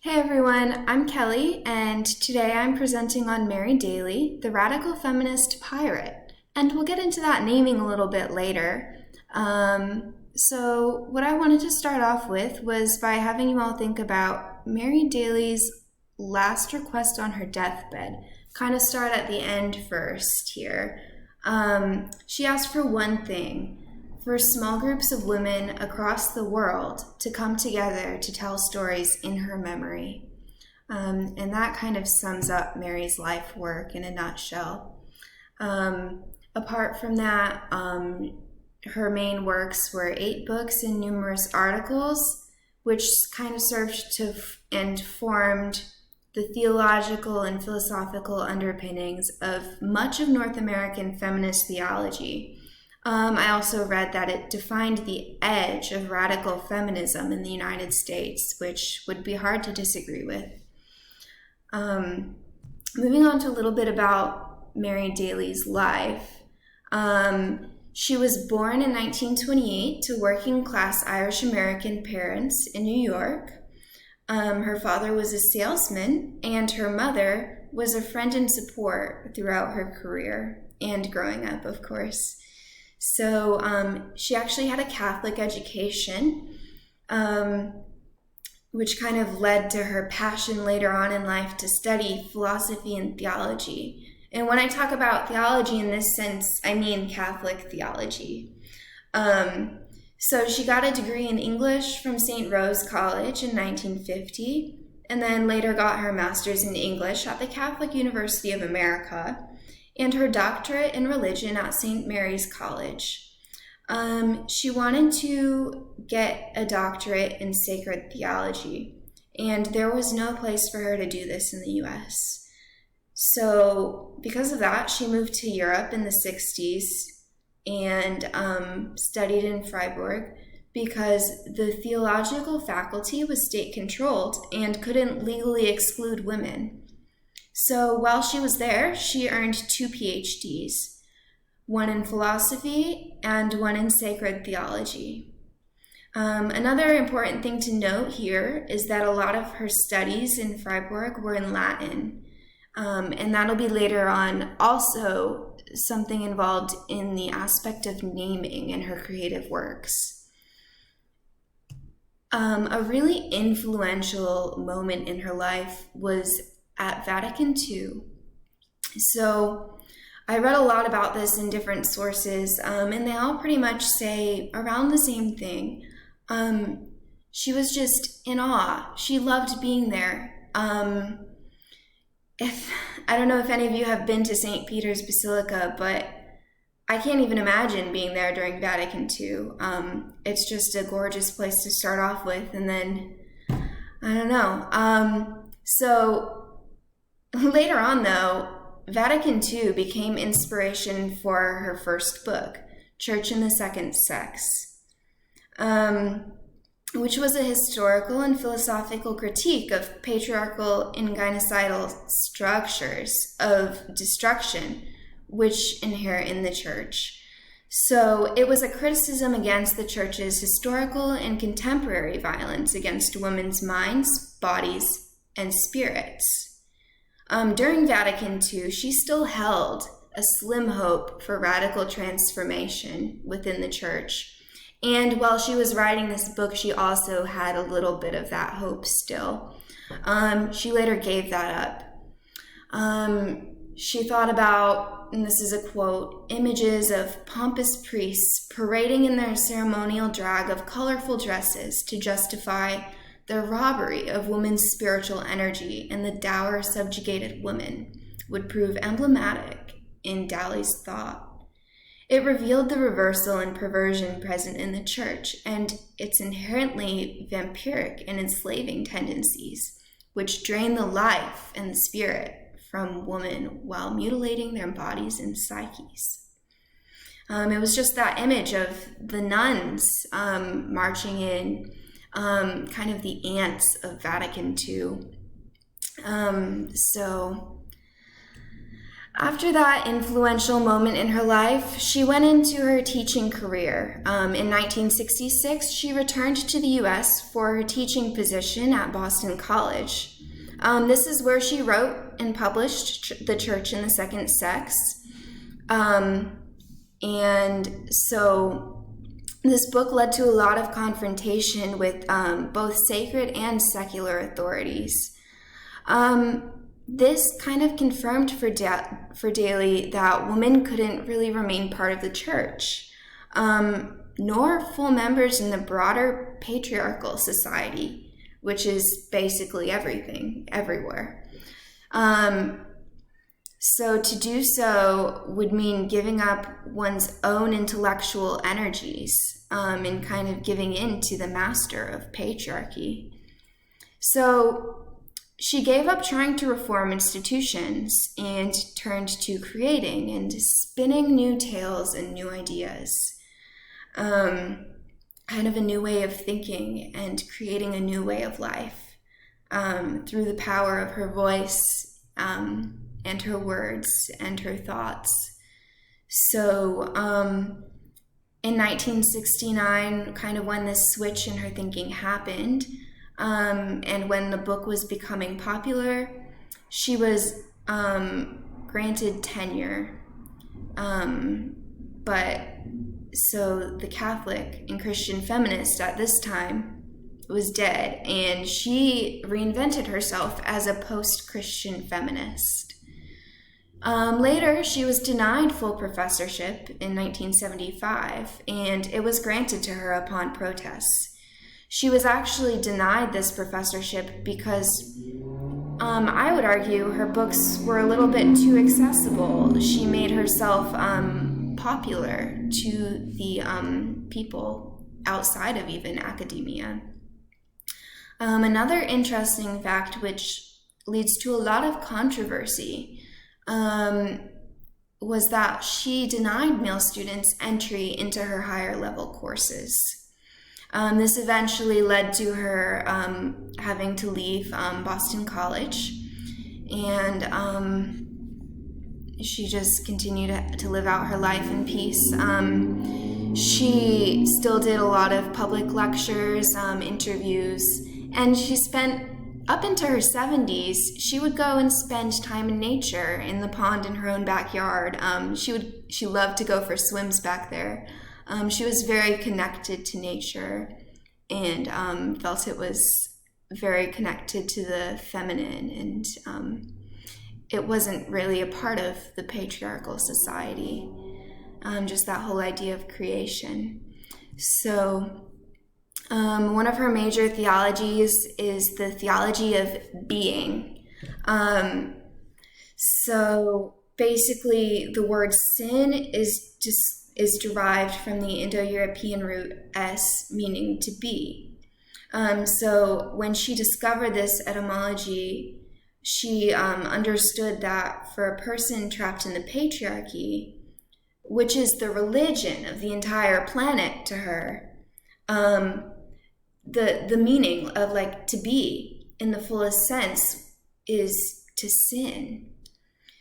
Hey everyone, I'm Kelly, and today I'm presenting on Mary Daly, the radical feminist pirate. And we'll get into that naming a little bit later. So what I wanted to start off with was by having you all think about Mary Daly's last request on her deathbed. Kind of start at the end first here. She asked for one thing, for small groups of women across the world to come together to tell stories in her memory. And that kind of sums up Mary's life work in a nutshell. Apart from that, her main works were 8 books and numerous articles, which kind of served to and formed the theological and philosophical underpinnings of much of North American feminist theology. I also read that it defined the edge of radical feminism in the United States, which would be hard to disagree with. Moving on to a little bit about Mary Daly's life. She was born in 1928 to working-class Irish-American parents in New York. Her father was a salesman, and her mother was a friend and support throughout her career and growing up, of course. So she actually had a Catholic education, which kind of led to her passion later on in life to study philosophy and theology. And when I talk about theology in this sense, I mean Catholic theology. So she got a degree in English from St. Rose College in 1950, and then later got her master's in English at the Catholic University of America, and her doctorate in religion at St. Mary's College. She wanted to get a doctorate in sacred theology, and there was no place for her to do this in the US. So because of that, she moved to Europe in the 60s and studied in Freiburg because the theological faculty was state-controlled and couldn't legally exclude women. So while she was there, she earned 2 PhDs, one in philosophy and one in sacred theology. Another important thing to note here is that a lot of her studies in Freiburg were in Latin, and that'll be later on also something involved in the aspect of naming in her creative works. A really influential moment in her life was at Vatican II. So I read a lot about this in different sources, and they all pretty much say around the same thing. She was just in awe. She loved being there. I don't know if any of you have been to St. Peter's Basilica, but I can't even imagine being there during Vatican II. It's just a gorgeous place to start off with, and then, I don't know. So later on, though, Vatican II became inspiration for her first book, Church in the Second Sex, which was a historical and philosophical critique of patriarchal and gynocidal structures of destruction which inherit in the church. So it was a criticism against the church's historical and contemporary violence against women's minds, bodies, and spirits. During Vatican II, she still held a slim hope for radical transformation within the church. And while she was writing this book, she also had a little bit of that hope still. She later gave that up. She thought about, and this is a quote, images of pompous priests parading in their ceremonial drag of colorful dresses to justify the robbery of women's spiritual energy and the dour subjugated woman would prove emblematic in Daly's thought. It revealed the reversal and perversion present in the church and its inherently vampiric and enslaving tendencies, which drain the life and the spirit from women while mutilating their bodies and psyches. It was just that image of the nuns marching in, kind of the ants of Vatican II. After that influential moment in her life, she went into her teaching career. In 1966, she returned to the U.S. for her teaching position at Boston College. This is where she wrote and published The Church and the Second Sex. And so this book led to a lot of confrontation with both sacred and secular authorities. This kind of confirmed for Daly that women couldn't really remain part of the church, nor full members in the broader patriarchal society, which is basically everything, everywhere. So to do so would mean giving up one's own intellectual energies and kind of giving in to the master of patriarchy. So she gave up trying to reform institutions and turned to creating and spinning new tales and new ideas. Kind of a new way of thinking and creating a new way of life through the power of her voice and her words and her thoughts. So in 1969, kind of when this switch in her thinking happened, and when the book was becoming popular, she was granted tenure. But so the Catholic and Christian feminist at this time was dead, and she reinvented herself as a post-Christian feminist. Later, she was denied full professorship in 1975, and it was granted to her upon protests. She was actually denied this professorship because I would argue her books were a little bit too accessible. She made herself popular to the people outside of even academia. Another interesting fact, which leads to a lot of controversy, was that she denied male students entry into her higher level courses. This eventually led to her having to leave Boston College, and she just continued to live out her life in peace. She still did a lot of public lectures, interviews, and she spent, up into her 70s, she would go and spend time in nature in the pond in her own backyard. She loved to go for swims back there. She was very connected to nature and felt it was very connected to the feminine, and it wasn't really a part of the patriarchal society, just that whole idea of creation. So one of her major theologies is the theology of being. So basically the word sin is derived from the Indo-European root es, meaning to be. So when she discovered this etymology, she understood that for a person trapped in the patriarchy, which is the religion of the entire planet to her, the meaning of like to be in the fullest sense is to sin.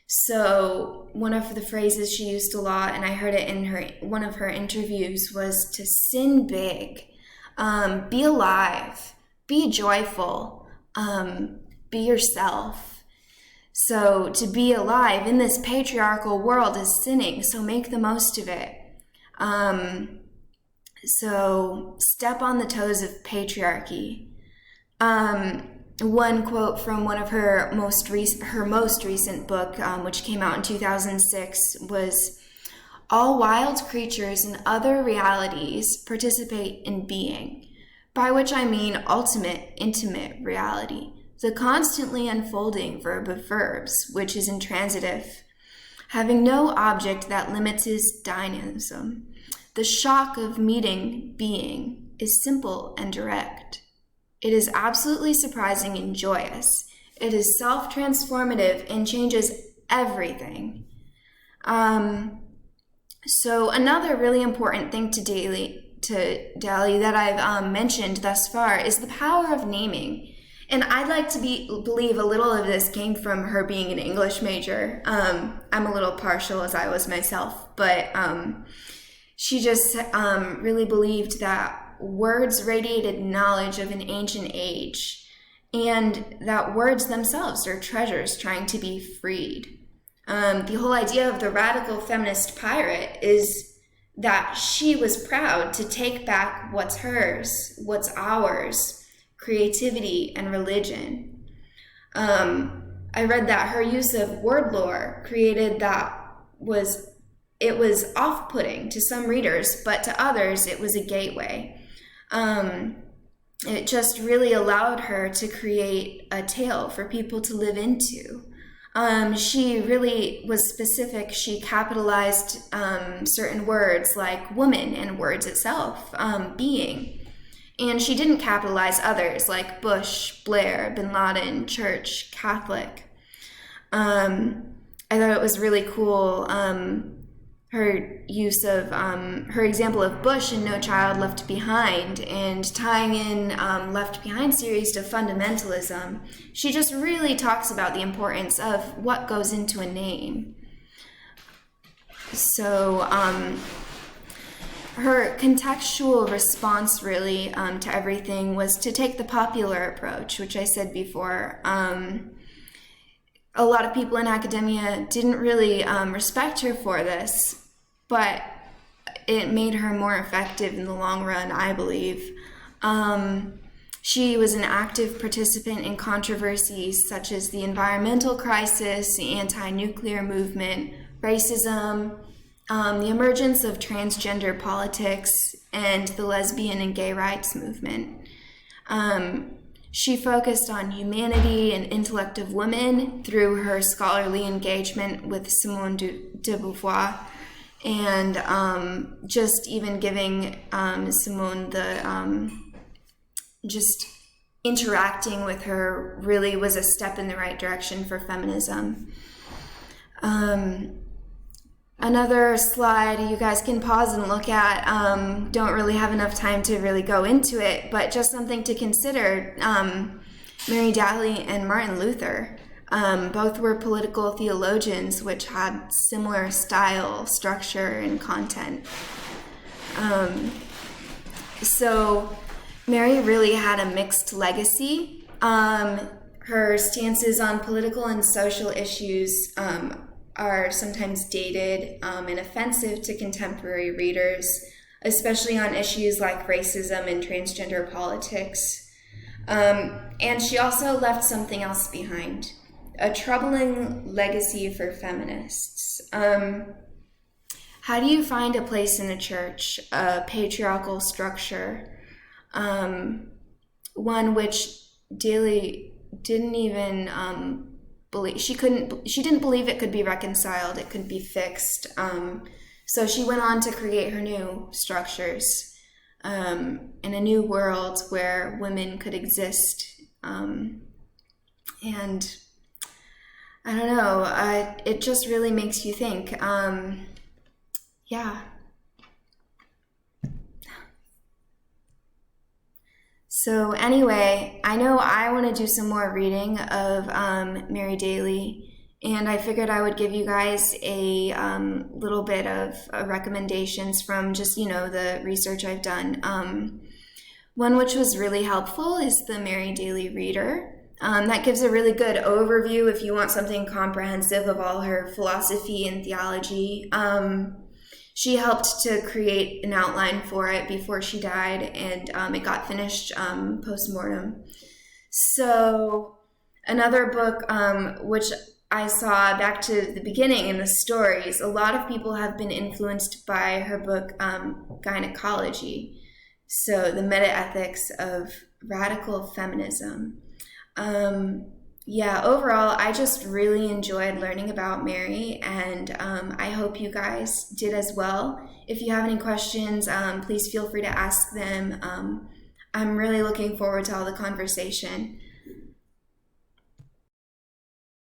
So one of the phrases she used a lot, and I heard it in one of her interviews, was to sin big, be alive, be joyful, be yourself. So to be alive in this patriarchal world is sinning, so make the most of it. So step on the toes of patriarchy. One quote from one of her most recent book, which came out in 2006, was, "All wild creatures and other realities participate in being, by which I mean ultimate, intimate reality, the constantly unfolding verb of verbs, which is intransitive, having no object that limits its dynamism. The shock of meeting being is simple and direct. It is absolutely surprising and joyous. It is self-transformative and changes everything." So another really important thing to Daly that I've mentioned thus far is the power of naming. And I'd like to believe a little of this came from her being an English major. I'm a little partial, as I was myself, but she just really believed that words radiated knowledge of an ancient age, and that words themselves are treasures trying to be freed. The whole idea of the radical feminist pirate is that she was proud to take back what's hers, what's ours, creativity and religion. I read that her use of word lore created it was off-putting to some readers, but to others it was a gateway. It just really allowed her to create a tale for people to live into. She really was specific. She capitalized certain words like woman and words itself, being. And she didn't capitalize others like Bush, Blair, Bin Laden, Church, Catholic. I thought it was really cool, her use of, her example of Bush and No Child Left Behind, and tying in Left Behind series to fundamentalism. She just really talks about the importance of what goes into a name. So her contextual response really to everything was to take the popular approach, which I said before. A lot of people in academia didn't really respect her for this, but it made her more effective in the long run, I believe. She was an active participant in controversies such as the environmental crisis, the anti-nuclear movement, racism, the emergence of transgender politics, and the lesbian and gay rights movement. She focused on humanity and intellect of women through her scholarly engagement with Simone de Beauvoir, and just even giving Simone the just interacting with her really was a step in the right direction for feminism. Another slide you guys can pause and look at. Don't really have enough time to really go into it, but just something to consider. Mary Daly and Martin Luther, both were political theologians which had similar style, structure, and content. So Mary really had a mixed legacy. Her stances on political and social issues are sometimes dated and offensive to contemporary readers, especially on issues like racism and transgender politics. And she also left something else behind, a troubling legacy for feminists. How do you find a place in the church, a patriarchal structure, one which Daly didn't even believe, she didn't believe it could be reconciled, it could be fixed. So she went on to create her new structures in a new world where women could exist. And I don't know, it just really makes you think. Yeah. So anyway, I know I want to do some more reading of Mary Daly, and I figured I would give you guys a little bit of recommendations from just, the research I've done. One which was really helpful is the Mary Daly Reader. That gives a really good overview if you want something comprehensive of all her philosophy and theology. She helped to create an outline for it before she died, and it got finished post-mortem. So another book which I saw back to the beginning in the stories, a lot of people have been influenced by her book Gynecology, so the meta-ethics of radical feminism. Overall, I just really enjoyed learning about Mary, and I hope you guys did as well. If you have any questions, please feel free to ask them. I'm really looking forward to all the conversation.